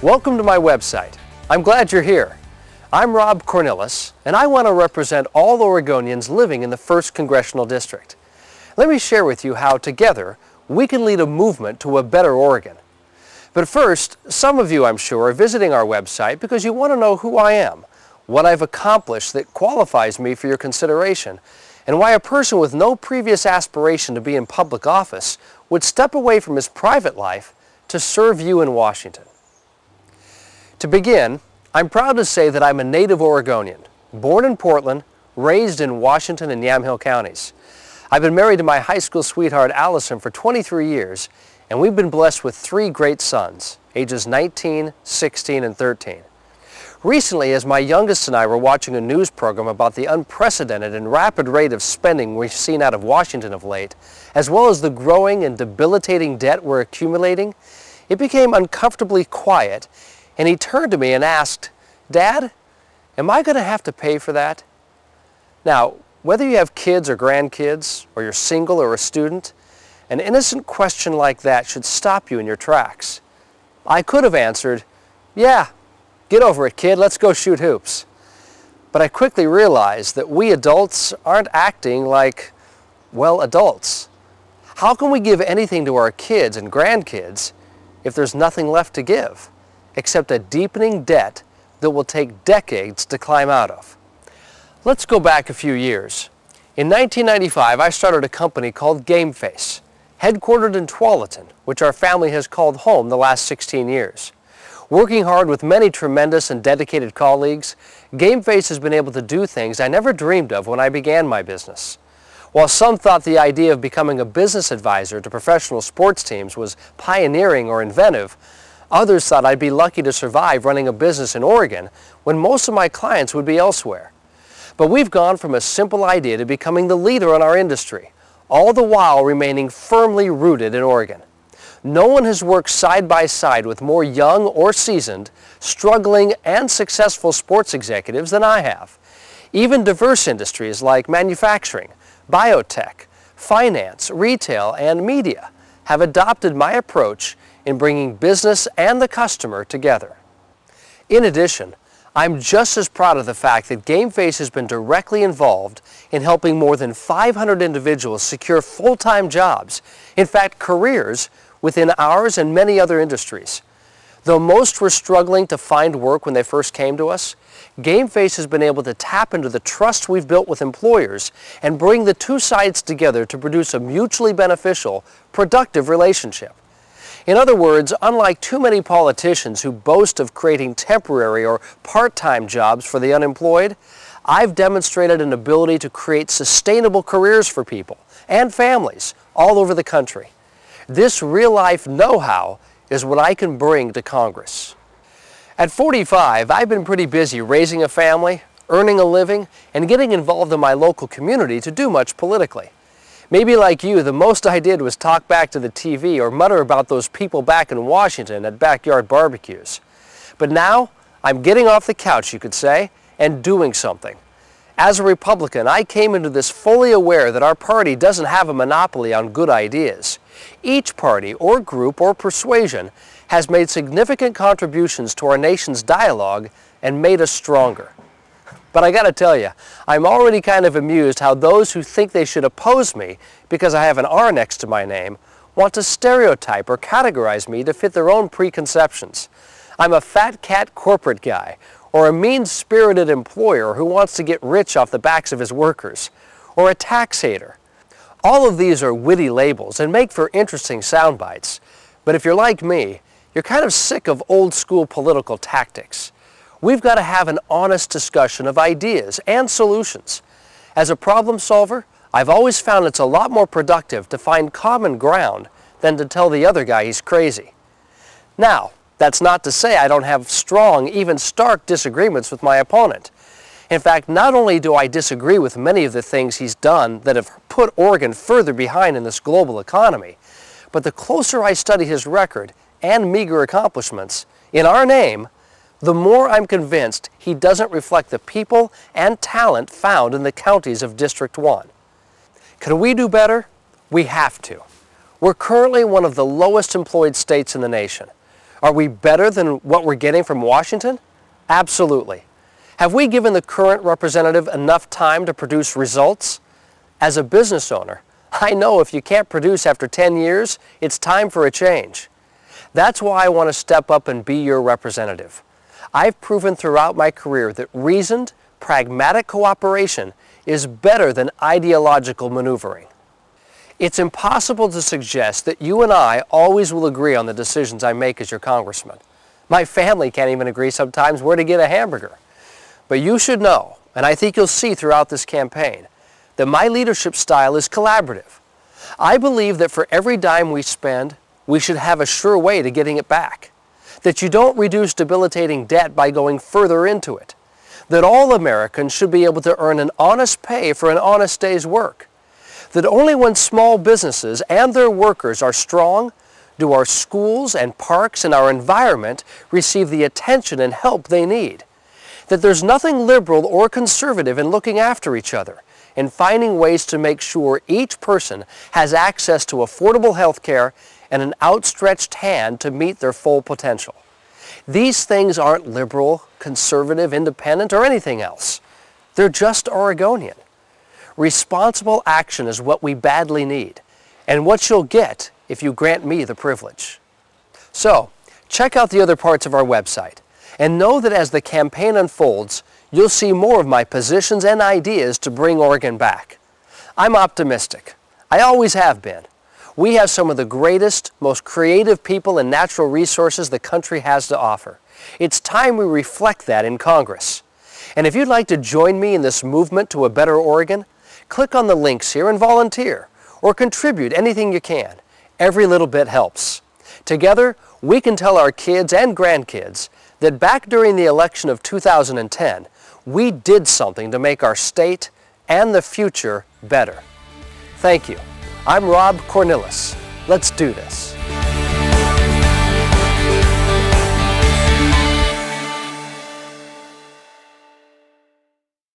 Welcome to my website. I'm glad you're here. I'm Rob Cornilles, and I want to represent all Oregonians living in the 1st Congressional District. Let me share with you how, together, we can lead a movement to a better Oregon. But first, some of you, I'm sure, are visiting our website because you want to know who I am, what I've accomplished that qualifies me for your consideration, and why a person with no previous aspiration to be in public office would step away from his private life to serve you in Washington. To begin, I'm proud to say that I'm a native Oregonian, born in Portland, raised in Washington and Yamhill counties. I've been married to my high school sweetheart Allison for 23 years, and we've been blessed with 3 great sons, ages 19, 16, and 13. Recently, as my youngest and I were watching a news program about the unprecedented and rapid rate of spending we've seen out of Washington of late, as well as the growing and debilitating debt we're accumulating, it became uncomfortably quiet, and he turned to me and asked, "Dad, am I going to have to pay for that?" Now, whether you have kids or grandkids, or you're single or a student, an innocent question like that should stop you in your tracks. I could have answered, "Yeah, get over it, kid, let's go shoot hoops." But I quickly realized that we adults aren't acting like, well, adults. How can we give anything to our kids and grandkids if there's nothing left to give, except a deepening debt that will take decades to climb out of? Let's go back a few years. In 1995, I started a company called GameFace, headquartered in Tualatin, which our family has called home the last 16 years. Working hard with many tremendous and dedicated colleagues, GameFace has been able to do things I never dreamed of when I began my business. While some thought the idea of becoming a business advisor to professional sports teams was pioneering or inventive, others thought I'd be lucky to survive running a business in Oregon when most of my clients would be elsewhere. But we've gone from a simple idea to becoming the leader in our industry, all the while remaining firmly rooted in Oregon. No one has worked side by side with more young or seasoned, struggling and successful sports executives than I have. Even diverse industries like manufacturing, biotech, finance, retail, and media have adopted my approach in bringing business and the customer together. In addition, I'm just as proud of the fact that GameFace has been directly involved in helping more than 500 individuals secure full-time jobs, in fact careers, within ours and many other industries. Though most were struggling to find work when they first came to us, GameFace has been able to tap into the trust we've built with employers and bring the two sides together to produce a mutually beneficial, productive relationship. In other words, unlike too many politicians who boast of creating temporary or part-time jobs for the unemployed, I've demonstrated an ability to create sustainable careers for people and families all over the country. This real-life know-how is what I can bring to Congress. At 45, I've been pretty busy raising a family, earning a living, and getting involved in my local community to do much politically. Maybe like you, the most I did was talk back to the TV or mutter about those people back in Washington at backyard barbecues. But now, I'm getting off the couch, you could say, and doing something. As a Republican, I came into this fully aware that our party doesn't have a monopoly on good ideas. Each party or group or persuasion has made significant contributions to our nation's dialogue and made us stronger. But I gotta tell you, I'm already kind of amused how those who think they should oppose me because I have an R next to my name want to stereotype or categorize me to fit their own preconceptions. I'm a fat cat corporate guy, or a mean-spirited employer who wants to get rich off the backs of his workers, or a tax hater. All of these are witty labels and make for interesting sound bites. But if you're like me, you're kind of sick of old-school political tactics. We've got to have an honest discussion of ideas and solutions. As a problem solver, I've always found it's a lot more productive to find common ground than to tell the other guy he's crazy. Now, that's not to say I don't have strong, even stark disagreements with my opponent. In fact, not only do I disagree with many of the things he's done that have put Oregon further behind in this global economy, but the closer I study his record and meager accomplishments in our name, the more I'm convinced he doesn't reflect the people and talent found in the counties of District 1. Can we do better? We have to. We're currently one of the lowest employed states in the nation. Are we better than what we're getting from Washington? Absolutely. Have we given the current representative enough time to produce results? As a business owner, I know if you can't produce after 10 years, it's time for a change. That's why I want to step up and be your representative. I've proven throughout my career that reasoned, pragmatic cooperation is better than ideological maneuvering. It's impossible to suggest that you and I always will agree on the decisions I make as your congressman. My family can't even agree sometimes where to get a hamburger. But you should know, and I think you'll see throughout this campaign, that my leadership style is collaborative. I believe that for every dime we spend, we should have a sure way to getting it back. That you don't reduce debilitating debt by going further into it. That all Americans should be able to earn an honest pay for an honest day's work. That only when small businesses and their workers are strong do our schools and parks and our environment receive the attention and help they need. That there's nothing liberal or conservative in looking after each other and finding ways to make sure each person has access to affordable health care and an outstretched hand to meet their full potential. These things aren't liberal, conservative, independent, or anything else. They're just Oregonian. Responsible action is what we badly need, and what you'll get if you grant me the privilege. So, check out the other parts of our website, and know that as the campaign unfolds, you'll see more of my positions and ideas to bring Oregon back. I'm optimistic. I always have been. We have some of the greatest, most creative people and natural resources the country has to offer. It's time we reflect that in Congress. And if you'd like to join me in this movement to a better Oregon, click on the links here and volunteer, or contribute anything you can. Every little bit helps. Together, we can tell our kids and grandkids that back during the election of 2010, we did something to make our state and the future better. Thank you. I'm Rob Cornilles. Let's do this.